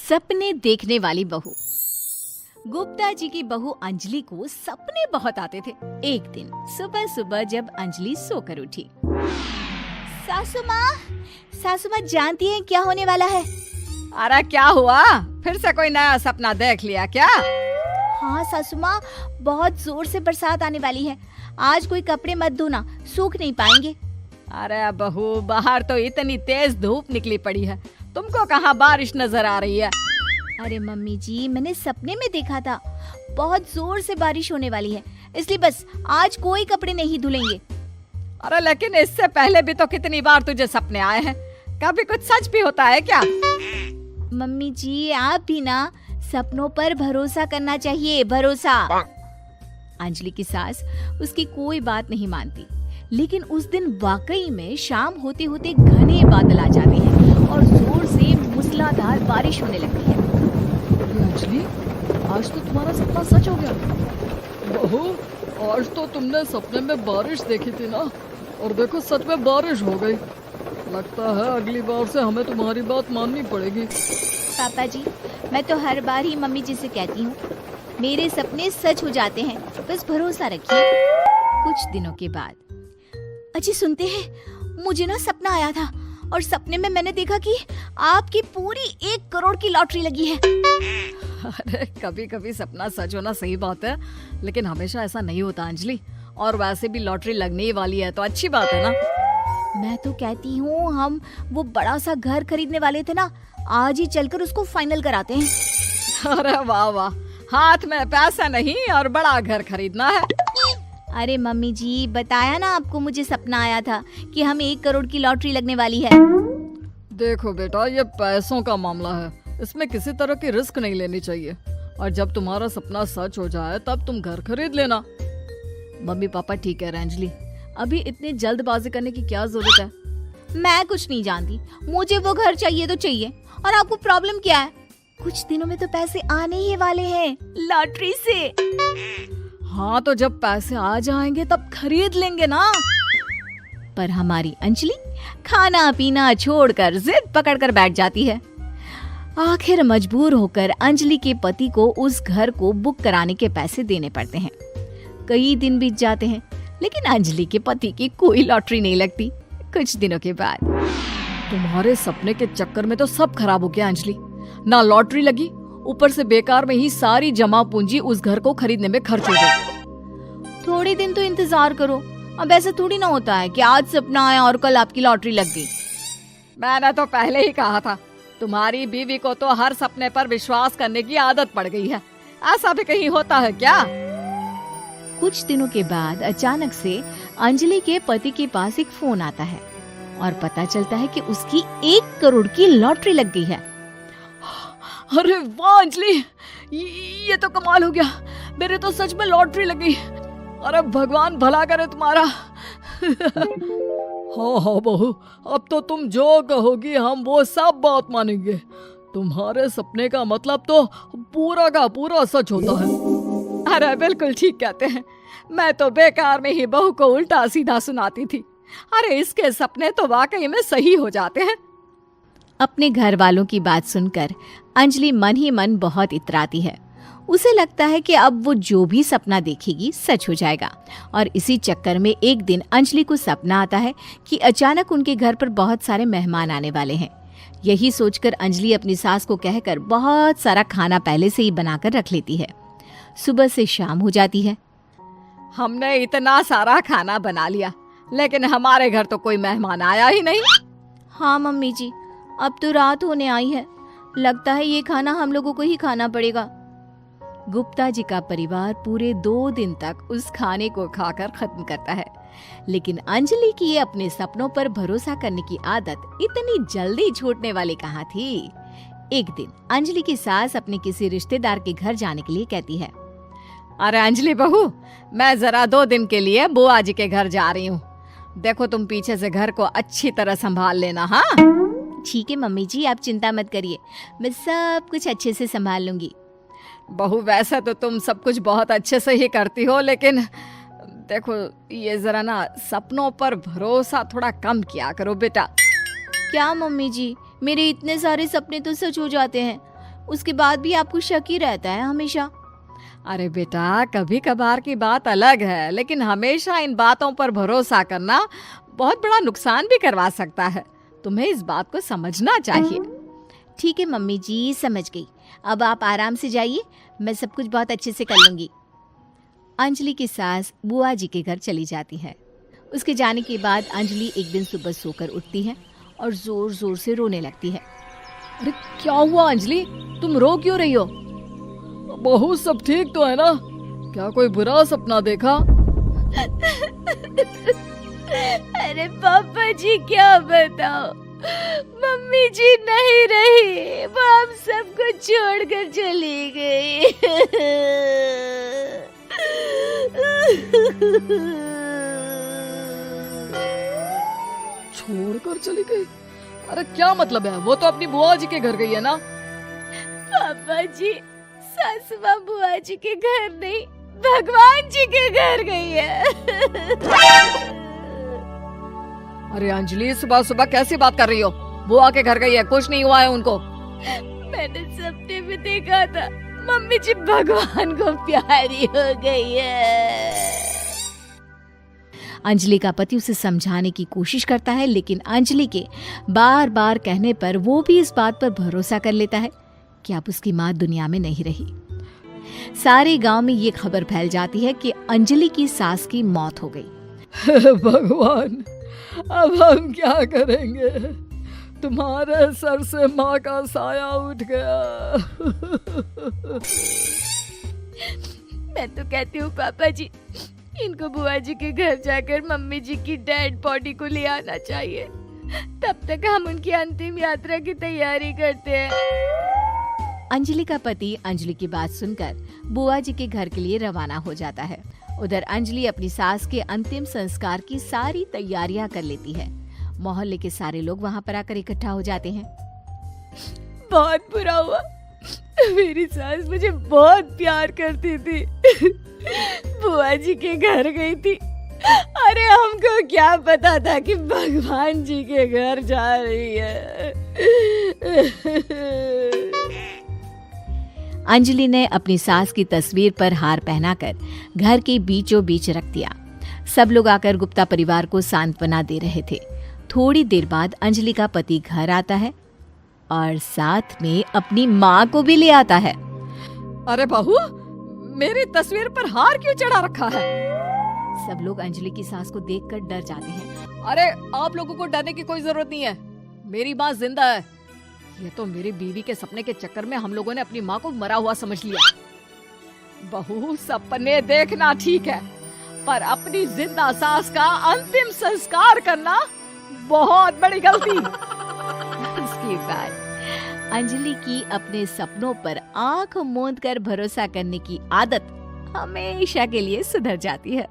सपने देखने वाली बहू। गुप्ता जी की बहू अंजलि को सपने बहुत आते थे। एक दिन सुबह सुबह जब अंजलि सोकर उठी, सासू माँ जानती हैं क्या होने वाला है? अरे क्या हुआ, फिर से कोई नया सपना देख लिया क्या? हाँ सासू माँ, बहुत जोर से बरसात आने वाली है। आज कोई कपड़े मत धोना, सूख नहीं पाएंगे। अरे बहू, बाहर तो इतनी तेज धूप निकली पड़ी है, तुमको कहाँ बारिश नजर आ रही है? अरे मम्मी जी, मैंने सपने में देखा था बहुत जोर से बारिश होने वाली है, इसलिए बस आज कोई कपड़े नहीं धुलेंगे। अरे लेकिन इससे पहले भी तो कितनी बार तुझे सपने आए हैं, कभी कुछ सच भी होता है क्या? मम्मी जी, आप भी ना सपनों पर भरोसा करना चाहिए, भरोसा। अंजलि की सास उसकी कोई बात नहीं मानती, लेकिन उस दिन वाकई में शाम होते होते घने बादल आ जाते हैं और जोर से मूसलाधार बारिश होने लगती है। अंजलि, आज तो तुम्हारा सपना सच हो गया। बहू, आज तो तुमने सपने में बारिश देखी थी ना, और देखो सच में बारिश हो गई। लगता है अगली बार से हमें तुम्हारी बात माननी पड़ेगी। पापा जी, मैं तो हर बार ही मम्मी जी से कहती हूँ, मेरे सपने सच हो जाते हैं, बस भरोसा रखिए। कुछ दिनों के बाद, अजी सुनते हैं, मुझे ना सपना आया था और सपने में मैंने देखा कि आपकी पूरी 1 करोड़ की लॉटरी लगी है। अरे कभी कभी सपना सच होना सही बात है, लेकिन हमेशा ऐसा नहीं होता अंजलि। और वैसे भी लॉटरी लगने ही वाली है तो अच्छी बात है ना। मैं तो कहती हूँ, हम वो बड़ा सा घर खरीदने वाले थे ना, आज ही चलकर उसको फाइनल कराते हैं। अरे वाह वाह, हाथ में पैसा नहीं और बड़ा घर खरीदना है। अरे मम्मी जी, बताया ना आपको, मुझे सपना आया था कि हमें 1 करोड़ की लॉटरी लगने वाली है। देखो बेटा, ये पैसों का मामला है, इसमें किसी तरह की रिस्क नहीं लेनी चाहिए। और जब तुम्हारा सपना सच हो जाए तब तुम घर खरीद लेना। मम्मी पापा ठीक है अंजलि, अभी इतनी जल्दबाजी करने की क्या जरूरत है? मैं कुछ नहीं जानती, मुझे वो घर चाहिए तो चाहिए। और आपको प्रॉब्लम क्या है? कुछ दिनों में तो पैसे आने ही वाले हैं लॉटरी से। हाँ तो जब पैसे आ जाएंगे तब खरीद लेंगे ना। पर हमारी अंजलि खाना पीना छोड़कर जिद पकड़कर बैठ जाती है। आखिर मजबूर होकर अंजलि के पति को उस घर को बुक कराने के पैसे देने पड़ते हैं। कई दिन बीत जाते हैं, लेकिन अंजलि के पति की कोई लॉटरी नहीं लगती। कुछ दिनों के बाद, तुम्हारे सपने के चक्कर में तो सब खराब हो गया अंजलि। ना लॉटरी लगी, ऊपर से बेकार में ही सारी जमा पूंजी उस घर को खरीदने में खर्च हो गई। थोड़ी दिन तो इंतजार करो, अब ऐसा थोड़ी ना होता है कि आज सपना आया और कल आपकी लॉटरी लग गई। मैंने तो पहले ही कहा था, तुम्हारी बीवी को तो हर सपने पर विश्वास करने की आदत पड़ गई है। ऐसा भी कहीं होता है क्या? कुछ दिनों के बाद अचानक से अंजलि के पति के पास एक फोन आता है और पता चलता है कि उसकी 1 करोड़ की लॉटरी लग गई है। अरे वाह अंजलि, ये तो कमाल हो गया, मेरे तो सच में लॉटरी लगी। अरे भगवान भला करे तुम्हारा। हाँ हाँ बहू, अब तो तुम जो कहोगी हम वो सब बात मानेंगे। तुम्हारे सपने का मतलब तो पूरा का पूरा सच होता है। अरे बिल्कुल ठीक कहते हैं, मैं तो बेकार में ही बहू को उल्टा सीधा सुनाती थी। अरे इसके सपने तो वाकई में सही हो जाते हैं। अपने घर वालों की बात सुनकर अंजलि मन ही मन बहुत इतराती है। उसे लगता है कि अब वो जो भी सपना देखेगी सच हो जाएगा। और इसी चक्कर में एक दिन अंजलि को सपना आता है कि अचानक उनके घर पर बहुत सारे मेहमान आने वाले हैं। यही सोचकर अंजलि अपनी सास को कहकर बहुत सारा खाना पहले से ही बनाकर रख लेती है। सुबह से शाम हो जाती है। हमने इतना सारा खाना बना लिया, लेकिन हमारे घर तो कोई मेहमान आया ही नहीं। हाँ मम्मी जी, अब तो रात होने आई है, लगता है ये खाना हम लोगों को ही खाना पड़ेगा। गुप्ता जी का परिवार पूरे 2 दिन तक उस खाने को खाकर खत्म करता है, लेकिन अंजलि की ये अपने सपनों पर भरोसा करने की आदत इतनी जल्दी छूटने वाली कहाँ थी। एक दिन अंजलि की सास अपने किसी रिश्तेदार के घर जाने के लिए कहती है, अरे अंजलि बहू, मैं जरा 2 दिन के लिए बुआ जी के घर जा रही हूँ। देखो तुम पीछे से घर को अच्छी तरह संभाल लेना। हाँ ठीक है मम्मी जी, आप चिंता मत करिए, मैं सब कुछ अच्छे से संभाल लूंगी। बहू, वैसे तो तुम सब कुछ बहुत अच्छे से ही करती हो, लेकिन देखो ये जरा ना सपनों पर भरोसा थोड़ा कम किया करो बेटा। क्या मम्मी जी, मेरे इतने सारे सपने तो सच हो जाते हैं, उसके बाद भी आपको शक ही रहता है हमेशा। अरे बेटा, कभी कभार की बात अलग है, लेकिन हमेशा इन बातों पर भरोसा करना बहुत बड़ा नुकसान भी करवा सकता है। तुम्हें इस बात को समझना चाहिए। ठीक है मम्मी जी, समझ गई। अब आप आराम से जाइए, मैं सब कुछ बहुत अच्छे से कर लूंगी। अंजलि की सास बुआ जी के घर चली जाती है। उसके जाने के बाद अंजलि एक दिन सुबह सोकर उठती है और जोर जोर से रोने लगती है। अरे क्या हुआ अंजलि, तुम रो क्यों रही हो? बहू सब ठीक तो है ना? क्या कोई बुरा सपना देखा? अरे पापा जी क्या बताओ, मम्मी जी नहीं रही, वो हम सबको छोड़कर चली गई। छोड़कर चली गई? अरे क्या मतलब है? वो तो अपनी बुआ जी के घर गई है ना? पापा जी, सासू माँ बुआ जी के घर नहीं, भगवान जी के घर गई है। अरे अंजलि, सुबह सुबह कैसी बात कर रही हो? बुआ के घर गई है, कुछ नहीं हुआ है उनको। मैंने सपने में देखा था, मम्मी जी भगवान को प्यारी हो गई है। अंजलि का पति उसे समझाने की कोशिश करता है, लेकिन अंजलि के बार बार कहने पर वो भी इस बात पर भरोसा कर लेता है कि अब उसकी माँ दुनिया में नहीं रही। सारे गांव में ये खबर फैल जाती है कि अंजलि की सास की मौत हो गई। भगवान, अब हम क्या करेंगे? तुम्हारे सर से माँ का साया उठ गया। मैं तो कहती हूँ पापा जी, इनको बुआ जी के घर जाकर मम्मी जी की डेड बॉडी को ले आना चाहिए, तब तक हम उनकी अंतिम यात्रा की तैयारी करते हैं। अंजलि का पति अंजलि की बात सुनकर बुआ जी के घर के लिए रवाना हो जाता है। उधर अंजलि अपनी सास के अंतिम संस्कार की सारी तैयारियां कर लेती है। मोहल्ले के सारे लोग वहां पर आकर इकट्ठा हो जाते हैं। बहुत बुरा हुआ, मेरी सास मुझे बहुत प्यार करती थी, बुआ जी के घर गई थी। अरे हमको क्या पता था कि भगवान जी के घर जा रही है। अंजलि ने अपनी सास की तस्वीर पर हार पहनाकर घर के बीचों बीच रख दिया। सब लोग आकर गुप्ता परिवार को सांत्वना दे रहे थे। थोड़ी देर बाद अंजलि का पति घर आता है और साथ में अपनी माँ को भी ले आता है। अरे बहू, मेरी तस्वीर पर हार क्यों चढ़ा रखा है? सब लोग अंजलि की सास को देखकर डर जाते हैं। अरे आप लोगों को डरने की कोई जरूरत नहीं है, मेरी माँ जिंदा है। ये तो मेरी बीवी के सपने के चक्कर में हम लोगों ने अपनी माँ को मरा हुआ समझ लिया। बहू, सपने देखना ठीक है, पर अपनी जिंदा सास का अंतिम संस्कार करना बहुत बड़ी गलती। उसके बाद अंजलि की अपने सपनों पर आंख मूंद कर भरोसा करने की आदत हमेशा के लिए सुधर जाती है।